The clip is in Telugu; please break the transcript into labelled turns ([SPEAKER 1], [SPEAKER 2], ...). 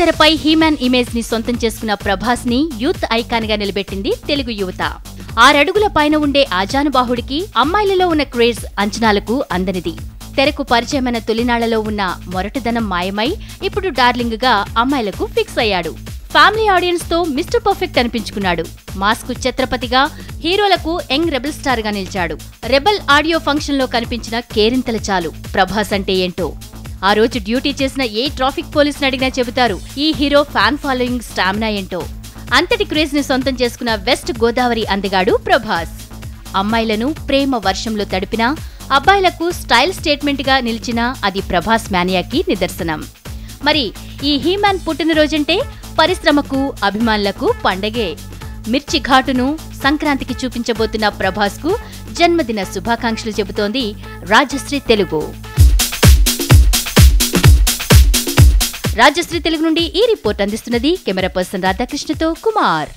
[SPEAKER 1] బుల్లితెరపై హీమ్యాన్ ఇమేజ్ ని సొంతం చేసుకున్న ప్రభాస్ ని యూత్ ఐకాన్ గా నిలబెట్టింది తెలుగు యువత. 6 అడుగుల పైన ఉండే ఆజానుబాహుడికి అమ్మాయిలలో ఉన్న క్రేజ్ అంచనాలకు అందనిది. తెరకు పరిచయమైన తొలినాళ్లలో ఉన్న మొరటుదనం మాయమై ఇప్పుడు డార్లింగ్ గా అమ్మాయిలకు ఫిక్స్ అయ్యాడు. ఫ్యామిలీ ఆడియన్స్ తో మిస్టర్ పర్ఫెక్ట్ అనిపించుకున్నాడు. మాస్కు ఛత్రపతిగా, హీరోలకు యంగ్ రెబల్ స్టార్ గా నిలిచాడు. రెబల్ ఆడియో ఫంక్షన్ లో కనిపించిన కేరింతలు చాలు ప్రభాస్ అంటే ఏంటో. ఆ రోజు డ్యూటీ చేసిన ఏ ట్రాఫిక్ పోలీసుని అడిగినా చెబుతారు ఈ హీరో ఫ్యాన్ ఫాలోయింగ్ స్టామినా ఏంటో. అంతటి క్రేజ్ ని సొంతం చేసుకున్న వెస్ట్ గోదావరి అందగాడు ప్రభాస్. అమ్మాయిలను ప్రేమ వర్షంలో తడిపినా, అబ్బాయిలకు స్టైల్ స్టేట్మెంట్ గా నిలిచినా అది ప్రభాస్ మానియాకి నిదర్శనం. మరి ఈ హీమ్యాన్ పుట్టినరోజంటే పరిశ్రమకు, అభిమానులకు పండగే. మిర్చి ఘాటును సంక్రాంతికి చూపించబోతున్న ప్రభాస్ కు జన్మదిన శుభాకాంక్షలు చెబుతోంది రాజశ్రీ తెలుగు. రాజశ్రీ తెలుగు నుండి ఈ రిపోర్ట్ అందిస్తున్నది కెమెరా పర్సన్ రాధాకృష్ణతో కుమార్.